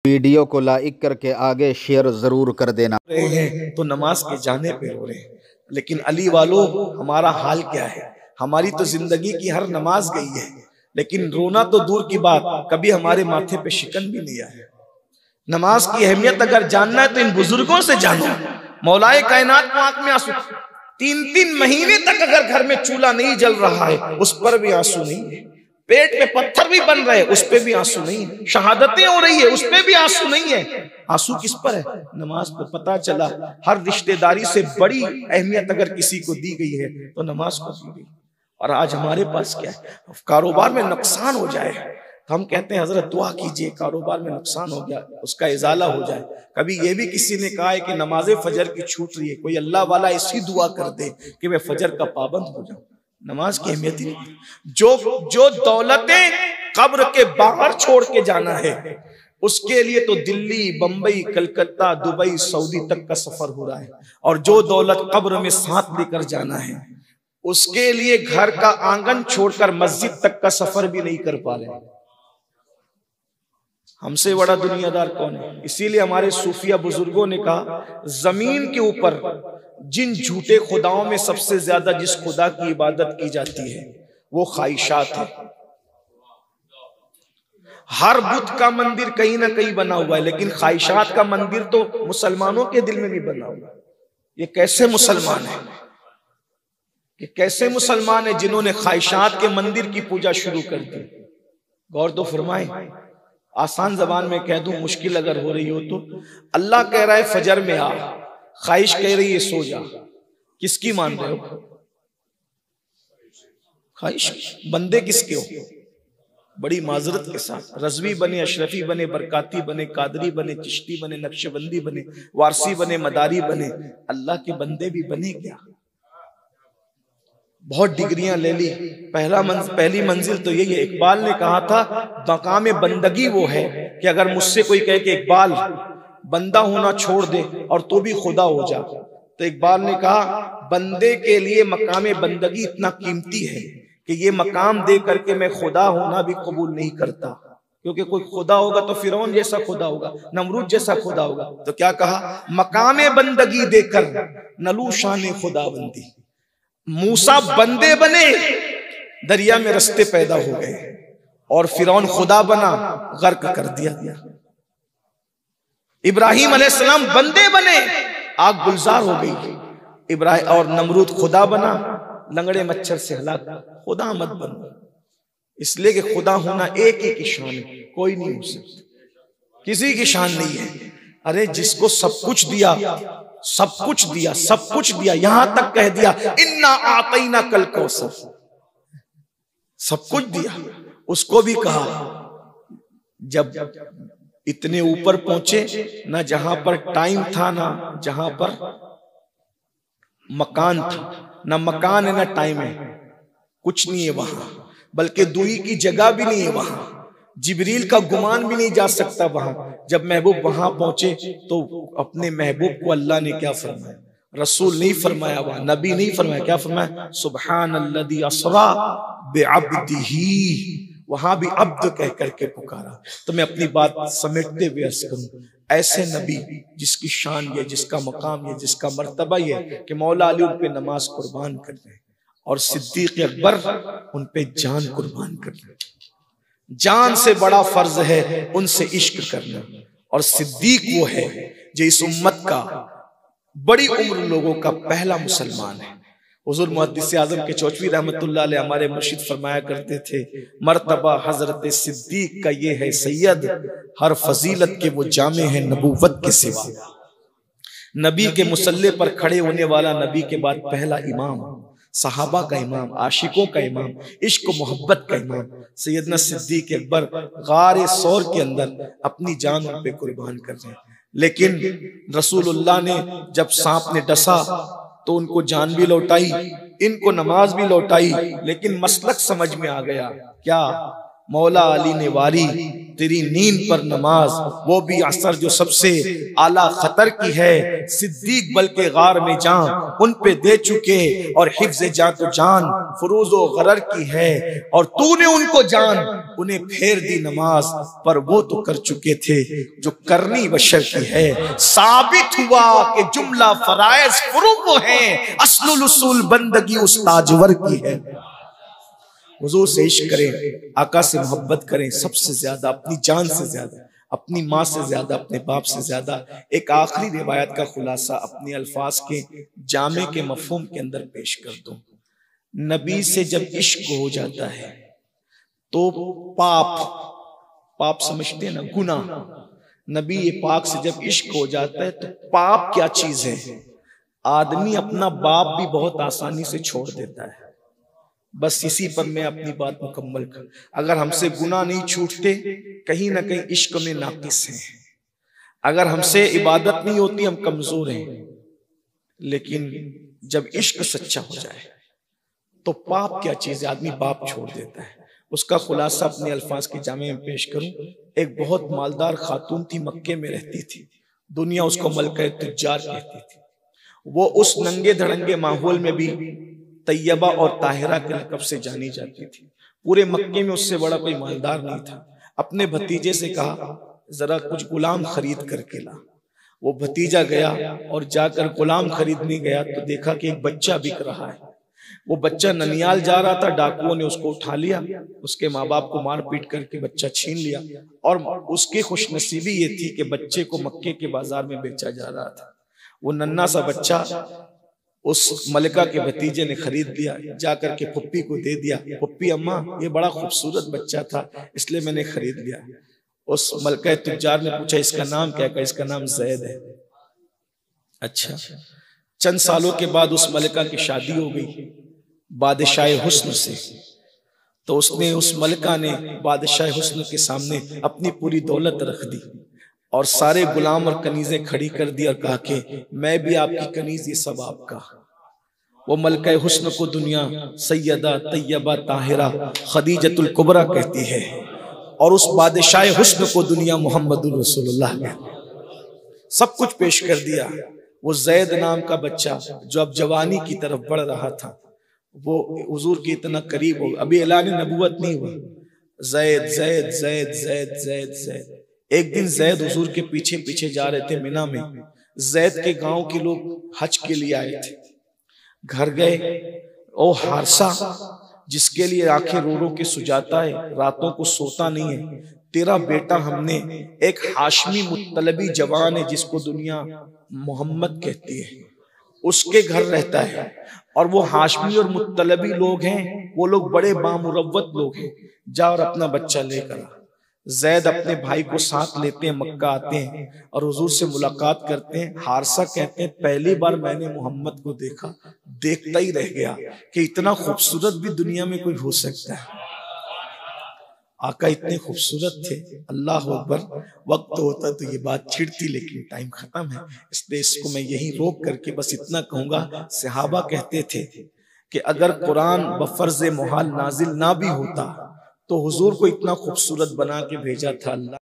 Video को like करके आगे शेयर जरूर कर देना। रहे हैं तो नमाज के जाने पे रो रहे हैं, लेकिन अली वालों हमारा हाल क्या है? हमारी तो जिंदगी की हर नमाज गई है, लेकिन रोना तो दूर की बात, कभी हमारे माथे पे शिकन भी नहीं आया। नमाज की अहमियत अगर जानना है तो इन बुजुर्गों से जानो। मौलाए कायनात को आंख में आंसू, 3-3 महीने तक अगर घर में चूल्हा नहीं जल रहा है उस पर भी आंसू नहीं है, पेट में पत्थर भी बन रहे उस पे भी आंसू नहीं है, शहादतें हो रही है उस पे भी आंसू नहीं है। आंसू किस पर है? नमाज पर। पता चला हर रिश्तेदारी से बड़ी अहमियत अगर किसी को दी गई है तो नमाज को दी गई। और आज हमारे पास क्या है? कारोबार में नुकसान हो जाए तो हम कहते हैं हजरत दुआ कीजिए, कारोबार में नुकसान हो गया उसका इजाला हो जाए। कभी ये भी किसी ने कहा है कि नमाज फजर की छूट रही है, कोई अल्लाह वाला ऐसी दुआ कर दे कि मैं फजर का पाबंद हो जाऊं। नमाज की अहमियत ही नहीं। जो दौलतें कब्र के बाहर छोड़ के जाना है उसके लिए तो दिल्ली, बंबई, कलकत्ता, दुबई, सऊदी तक का सफर हो रहा है, और जो दौलत कब्र में साथ लेकर जाना है उसके लिए घर का आंगन छोड़कर मस्जिद तक का सफर भी नहीं कर पा रहे। हमसे बड़ा दुनियादार कौन है? इसीलिए हमारे सूफिया बुजुर्गों ने कहा जमीन के ऊपर जिन झूठे खुदाओं में सबसे ज्यादा जिस खुदा की इबादत की जाती है वो ख्वाहिशात है। हर बुत का मंदिर कहीं ना कहीं बना हुआ है, लेकिन ख्वाहिशात का मंदिर तो मुसलमानों के दिल में भी बना हुआ। ये कैसे मुसलमान है? ये कैसे मुसलमान है जिन्होंने ख्वाहिशात के मंदिर की पूजा शुरू कर दी? गौर तो फरमाए। आसान जबान में कह दूं, मुश्किल अगर हो रही हो तो, अल्लाह कह रहा है फजर में आ, ख्वाहिश कह रही है सो जा। किसकी मान रहे हो? ख्वाहिश। बंदे किसके हो? बड़ी माजरत के साथ रजवी बने, अशरफी बने, बरकाती बने, कादरी बने, चिश्ती बने, नक्शबंदी बने, वारसी बने, मदारी बने, अल्लाह के बंदे भी बने क्या? बहुत डिग्रियां ले ली, पहली मंजिल तो यही है। इकबाल ने कहा था मकाम बंदगी वो है कि अगर मुझसे कोई कहे कि इकबाल बंदा होना छोड़ दे और तो भी खुदा हो जा, तो इकबाल ने कहा बंदे के लिए मकाम बंदगी इतना कीमती है कि ये मकाम दे करके मैं खुदा होना भी कबूल नहीं करता, क्योंकि कोई खुदा होगा तो फिरौन जैसा खुदा होगा, नमरूद जैसा खुदा होगा। तो क्या कहा? मकाम बंदगी देकर नलू शान खुदाबंदी। मूसा बंदे बने, दरिया में रस्ते पैदा हो गए, और फिरौन खुदा बना, गर्क कर दिया गया। इब्राहिम अलैहिस्सलाम बंदे बने, आग गुलजार हो गई, इब्राहिम और नमरूद खुदा बना, लंगड़े मच्छर से हलाक। खुदा मत बनो, इसलिए कि खुदा होना एक ही की शान है, कोई नहीं हो सकता, किसी की शान नहीं है। अरे जिसको सब कुछ दिया, सब कुछ दिया, सब कुछ दिया, यहां तक कह दिया इन्ना आतैना कल कौसर, सब कुछ दिया, उसको भी कहा जब इतने ऊपर पहुंचे ना जहां पर टाइम था ना जहां पर मकान था, ना मकान है ना टाइम है, कुछ नहीं है वहां, बल्कि दुई की जगह भी नहीं है वहां, जिब्रील का गुमान भी नहीं जा सकता वहां। जब महबूब वहां पहुंचे तो अपने महबूब को अल्लाह ने क्या फरमाया? रसूल नहीं फरमाया, वहां नबी नहीं फरमाया, क्या फरमाया? सुब्हानल्लज़ी अस्रा बिअब्दिही। वहां भी अब्द कह करके पुकारा। तो मैं अपनी बात समेटते हुए अर्ज करूं, ऐसे नबी जिसकी शान ये, जिसका मकाम ये, जिसका मर्तबा ये कि मौला अली उन पे नमाज कुर्बान कर रहे हैं और सिद्दीक अकबर उन पे जान कुर्बान कर रहे हैं। जान से बड़ा फर्ज है उनसे इश्क करना, और सिद्दीक वो है जो इस उम्मत का बड़ी उम्र लोगों का पहला मुसलमान है। हुजूर मुहद्दिस आज़म के चौचवी रहमतुल्लाह अलैह हमारे मुर्शिद फरमाया करते थे, मर्तबा हजरत सिद्दीक का ये है सैयद, हर फजीलत के वो जामे हैं नबूवत के सिवा। नबी के मुसल्ले पर खड़े होने वाला नबी के बाद पहला इमाम, सहाबा का इमाम, आशिकों का इमाम, इश्क मोहब्बत का इमाम सैयदना सिद्दीक अकबर गारे सौर के अंदर अपनी जान उन पे कुर्बान कर रहे हैं। लेकिन रसूलुल्लाह ने जब सांप ने डसा तो उनको जान भी लौटाई, इनको नमाज भी लौटाई, लेकिन मसलक समझ में आ गया क्या? मौला अली ने वारी तेरी नींद पर नमाज, वो भी असर जो सबसे आला खतर की है। सिद्दीक बल्कि गार में जान उन पे दे चुके, और हिफ्ज़ जान तो जान फुरूज़ो गरर की है। और तूने उनको जान उन्हें फेर दी नमाज, पर वो तो कर चुके थे जो करनी बशर की है। साबित हुआ कि जुमला फराइज फुरूज़ हैं, अस्लुल उसूल बंदगी उस ताजवर की है। हुजूर से इश्क करें, आका से मोहब्बत करें, सबसे ज्यादा अपनी जान से ज्यादा, अपनी माँ से ज्यादा, अपने बाप से ज्यादा। एक आखिरी रिवायत का खुलासा अपने अल्फाज के जामे के मफहूम के अंदर पेश कर दूं। नबी से जब इश्क हो जाता है तो पाप समझते हैं ना, गुनाह। नबी ये पाक से जब इश्क हो जाता है तो पाप क्या चीज है? आदमी अपना बाप भी बहुत आसानी से छोड़ देता है। बस इसी पर मैं अपनी बात मुकम्मल कर, अगर हमसे गुनाह नहीं छूटते, कहीं ना कहीं इश्क में नाकिस हैं। अगर हमसे इबादत नहीं होती, हम कमजोर हैं। लेकिन जब इश्क सच्चा हो जाए तो पाप क्या चीज है? आदमी बाप छोड़ देता है। उसका खुलासा अपने अल्फाज के जामे में पेश करूं। एक बहुत मालदार खातून थी, मक्के में रहती थी, दुनिया उसको मलका तुज्जार कहती थी। वो उस नंगे धड़ंगे माहौल में भी तैयबा और ताहिरा के लक़ब से जानी जाती थी। पूरे मक्के में उससे बड़ा कोई मालदार नहीं था। अपने भतीजे से कहा, जरा कुछ गुलाम खरीद करके ला। वो भतीजा गया और जाकर गुलाम खरीदने गया तो देखा कि एक बच्चा बिक रहा है। वो बच्चा ननियाल जा रहा था, डाकुओं ने उसको उठा लिया, उसके माँ बाप को मार पीट करके बच्चा छीन लिया। और उसकी खुशनसीबी ये थी कि बच्चे को मक्के के बाजार में बेचा जा रहा था। वो नन्ना सा बच्चा उस मलिका के भतीजे ने खरीद लिया, जाकर के फुप्पी को दे दिया। फुप्पी, अम्मा ये बड़ा खूबसूरत बच्चा था, इसलिए मैंने खरीद लिया। उस मलका तुज्जार ने पूछा, इसका नाम क्या है? इसका नाम जैद है। अच्छा। चंद सालों के बाद उस मलिका की शादी हो गई बादशाह हुस्न से। तो उसने, उस मलिका ने बादशाह हुस्न के सामने अपनी पूरी दौलत रख दी और सारे गुलाम और कनीजें खड़ी कर दी और कहा कि मैं भी आपकी कनीज, ये सब आपका। वो मलका हुस्न को दुनिया सैयदा तैयबा ताहिरा खदीजतुल कुबरा कहती है, और उस बादशाह हुस्न को दुनिया मोहम्मदुर रसूलुल्लाह कहती है। सब कुछ पेश कर दिया। वो जैद नाम का बच्चा जो अब जवानी की तरफ बढ़ रहा था, वो हुजूर के इतना करीब हो, अभी ऐलान नबुवत नहीं हुआ। जैद जैद जैद जैद जैद जैद। एक दिन जैद हुजूर के पीछे पीछे जा रहे थे मिना में। जैद के गांव के लोग हज के लिए आए थे। घर गए, ओ हारसा जिसके लिए आंखें रो रो के सुजाता है, रातों को सोता नहीं है, तेरा बेटा हमने, एक हाशमी मुत्तलबी जवान है जिसको दुनिया मोहम्मद कहती है, उसके घर रहता है। और वो हाशमी और मुत्तलबी लोग हैं, वो लोग बड़े बामुरव्वत लोग हैं, जा और अपना बच्चा लेकर आ। जैद अपने भाई को साथ लेते हैं, मक्का आते हैं और हुजूर से मुलाकात करते हैं। हारसा कहते हैं, पहली बार मैंने मोहम्मद को देखा, देखता ही रह गया कि इतना खूबसूरत भी दुनिया में कोई हो सकता है। आका इतने खूबसूरत थे, अल्लाह अकबर। वक्त होता तो ये बात छिड़ती, लेकिन टाइम खत्म है, इसलिए इसको मैं यहीं रोक करके बस इतना कहूंगा। सहाबा कहते थे कि अगर कुरान बफर्ज मुहाल नाजिल ना भी होता तो हुजूर को इतना खूबसूरत बना के भेजा था अल्लाह।